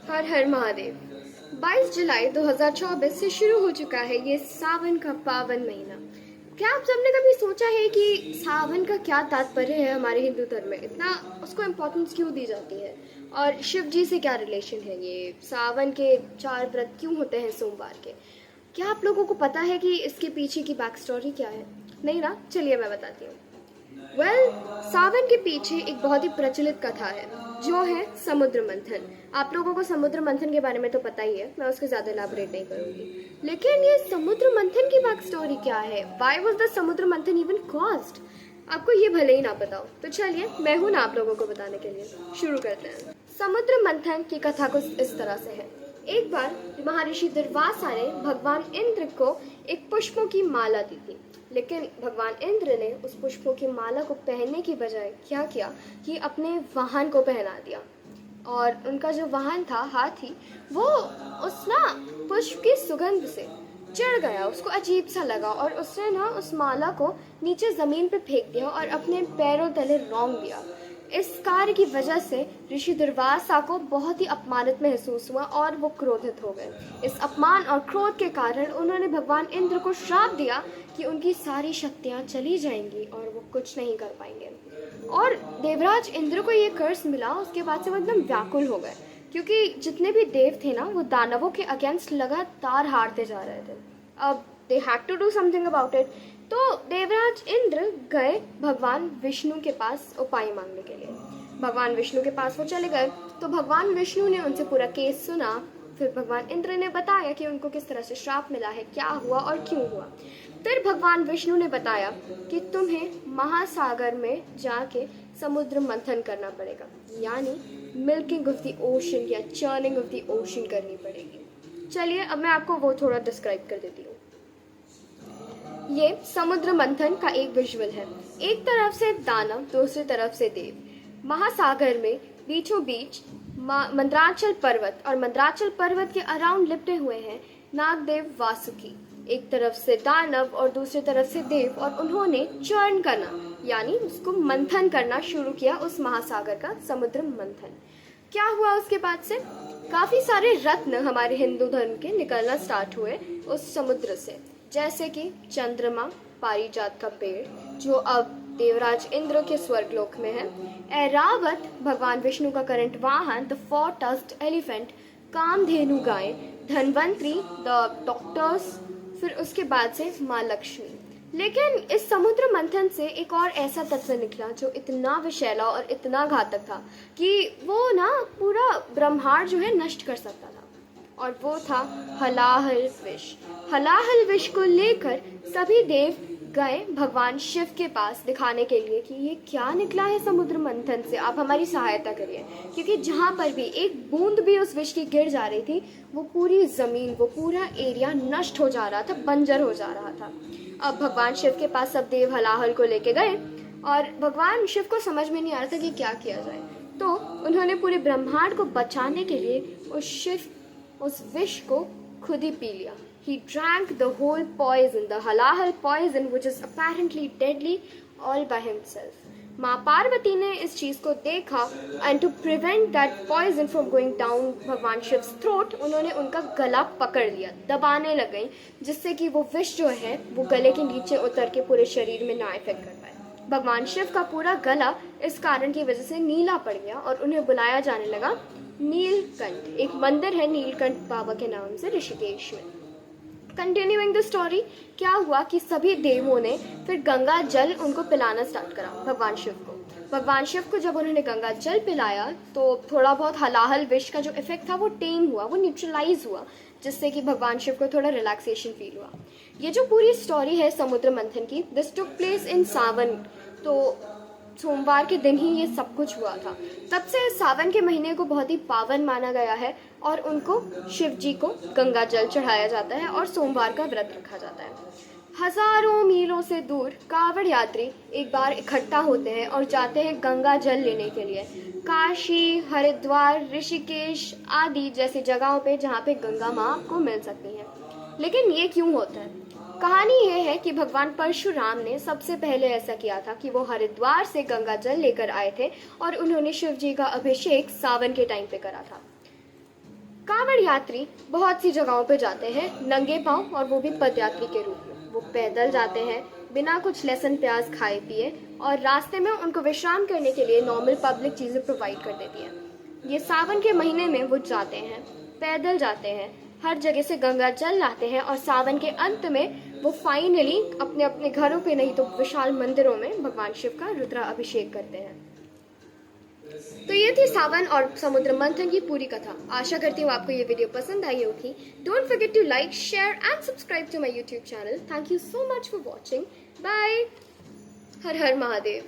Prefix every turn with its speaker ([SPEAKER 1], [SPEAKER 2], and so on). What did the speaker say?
[SPEAKER 1] हर हर महादेव। 22 जुलाई 2024 से शुरू हो चुका है ये सावन का पावन महीना। क्या आप सबने कभी सोचा है कि सावन का क्या तात्पर्य है हमारे हिंदू धर्म में, इतना उसको इम्पोर्टेंस क्यों दी जाती है, और शिव जी से क्या रिलेशन है, ये सावन के 4 व्रत क्यों होते हैं सोमवार के? क्या आप लोगों को पता है कि इसके पीछे की बैक स्टोरी क्या है? नहीं ना, चलिए मैं बताती हूँ। सावन के पीछे एक बहुत ही प्रचलित कथा है जो है समुद्र मंथन। आप लोगों को समुद्र मंथन के बारे में तो पता ही है, मैं उसके ज्यादा इलाबोरेट नहीं करूंगी। लेकिन ये समुद्र मंथन की बैक स्टोरी क्या है? व्हाई वाज द समुद्र मंथन इवन कॉज्ड? आपको ये भले ही ना पता हो तो चलिए मैं हूं ना आप लोगों को बताने के लिए। शुरू करते हैं। समुद्र मंथन की कथा कुछ इस तरह से है। एक बार महर्षि दुर्वासा ने भगवान इंद्र को एक पुष्पों की माला दी थी, लेकिन भगवान इंद्र ने उस पुष्पों की माला को पहनने की बजाय क्या किया कि अपने वाहन को पहना दिया। और उनका जो वाहन था हाथी, वो उस ना पुष्प की सुगंध से चिढ़ गया, उसको अजीब सा लगा और उसने ना उस माला को नीचे जमीन पे फेंक दिया और अपने पैरों तले रौंद दिया। इस कार्य की वजह से ऋषि दुर्वासा को बहुत ही अपमानित महसूस हुआ और वो क्रोधित हो गए। इस अपमान और क्रोध के कारण उन्होंने भगवान इंद्र को श्राप दिया कि उनकी सारी शक्तियां चली जाएंगी और वो कुछ नहीं कर पाएंगे। और देवराज इंद्र को ये कर्स मिला, उसके बाद से वो एकदम व्याकुल हो गए, क्योंकि जितने भी देव थे ना वो दानवों के अगेंस्ट लगातार हारते जा रहे थे। अब they had to do something about it. तो देवराज इंद्र गए भगवान विष्णु के पास उपाय मांगने के लिए। भगवान विष्णु के पास वो चले गए तो भगवान विष्णु ने उनसे पूरा केस सुना। फिर भगवान इंद्र ने बताया कि उनको किस तरह से श्राप मिला है, क्या हुआ और क्यों हुआ। फिर भगवान विष्णु ने बताया कि तुम्हें महासागर में जाके समुद्र मंथन करना पड़ेगा, यानी मिल्किंग ऑफ द ओशन या चर्निंग ऑफ द ओशन करनी पड़ेगी। चलिए अब मैं आपको वो थोड़ा डिस्क्राइब कर देती हूँ। ये समुद्र मंथन का एक विजुअल है। एक तरफ से दानव, दूसरी तरफ से देव। महासागर में बीचों बीच मंद्राचल पर्वत, और मंद्राचल पर्वत के अराउंड लिपटे हुए हैं नागदेव वासुकी। एक तरफ से दानव और दूसरी तरफ से देव, और उन्होंने चर्न करना यानी उसको मंथन करना शुरू किया, उस महासागर का समुद्र मंथन। क्या हुआ उसके बाद से? काफी सारे रत्न हमारे हिंदू धर्म के निकलना स्टार्ट हुए उस समुद्र से, जैसे कि चंद्रमा, पारिजात का पेड़ जो अब देवराज इंद्र के स्वर्गलोक में है, ऐरावत भगवान विष्णु का करंट वाहन द 4 टस्क्ड एलिफेंट, कामधेनु गाय, धनवंतरी द डॉक्टर्स, फिर उसके बाद से माँ लक्ष्मी। लेकिन इस समुद्र मंथन से एक और ऐसा तत्व निकला जो इतना विषैला और इतना घातक था कि वो ना पूरा ब्रह्मांड जो है नष्ट कर सकता था, और वो था हलाहल विष। हलाहल विष को लेकर सभी देव गए भगवान शिव के पास दिखाने के लिए कि ये क्या निकला है समुद्र मंथन से, आप हमारी सहायता करिए। क्योंकि जहाँ पर भी एक बूंद भी उस विष की गिर जा रही थी, वो पूरी जमीन, वो पूरा एरिया नष्ट हो जा रहा था, बंजर हो जा रहा था। अब भगवान शिव के पास सब देव हलाहल को लेके गए और भगवान शिव को समझ में नहीं आ रहा था कि क्या किया जाए। तो उन्होंने पूरे ब्रह्मांड को बचाने के लिए उस विष को खुद ही पी लिया। He drank the whole poison, the halahal poison, which is apparently deadly, all by himself. माँ पार्वती ने इस चीज को देखा and to prevent that poison from going down भगवान शिव throat, उन्होंने उनका गला पकड़ लिया, दबाने लग गई, जिससे कि वो विष जो है वो गले के नीचे उतर के पूरे शरीर में ना इफेक्ट कर पाए। भगवान शिव का पूरा गला इस कारण की वजह से नीला पड़ गया और उन्हें बुलाया जाने लगा नीलकंठ। एक मंदिर है नीलकंठ बाबा के नाम से ऋषिकेश में। कंटिन्यूइंग द स्टोरी, क्या हुआ कि सभी देवों ने फिर गंगा जल उनको पिलाना स्टार्ट करा भगवान शिव को। भगवान शिव को जब उन्होंने गंगा जल पिलाया तो थोड़ा बहुत हलाहल विष का जो इफेक्ट था वो टेम हुआ, वो न्यूट्रलाइज हुआ, जिससे कि भगवान शिव को थोड़ा रिलैक्सेशन फील हुआ। ये जो पूरी स्टोरी है समुद्र मंथन की, दिस टुक प्लेस इन सावन। तो सोमवार के दिन ही ये सब कुछ हुआ था। तब से सावन के महीने को बहुत ही पावन माना गया है और उनको शिव जी को गंगा जल चढ़ाया जाता है और सोमवार का व्रत रखा जाता है। हजारों मीलों से दूर कावड़ यात्री एक बार इकट्ठा होते हैं और जाते हैं गंगा जल लेने के लिए काशी, हरिद्वार, ऋषिकेश आदि जैसी जगहों पे जहाँ पे गंगा माँ आपको मिल सकती है। लेकिन ये क्यों होता है? कहानी ये है कि भगवान परशुराम ने सबसे पहले ऐसा किया था कि वो हरिद्वार से गंगा जल लेकर आए थे और उन्होंने शिव जी का अभिषेक सावन के टाइम पे करा था। कांवड़ यात्री बहुत सी जगहों पर जाते हैं नंगे पांव, और वो भी पदयात्री के रूप में। वो पैदल जाते हैं बिना कुछ लहसुन प्याज खाए पिए, और रास्ते में उनको विश्राम करने के लिए नॉर्मल पब्लिक चीज़ें प्रोवाइड कर देती हैं। ये सावन के महीने में वो जाते हैं, पैदल जाते हैं, हर जगह से गंगा जल लाते हैं, और सावन के अंत में वो फाइनली अपने अपने घरों पे नहीं तो विशाल मंदिरों में भगवान शिव का रुद्राभिषेक करते हैं। तो ये थी सावन और समुद्र मंथन की पूरी कथा। आशा करती हूँ आपको ये वीडियो पसंद आई होगी। Don't forget to like, share and subscribe to my YouTube channel. Thank you so much for watching. Bye. Har Har Mahadev.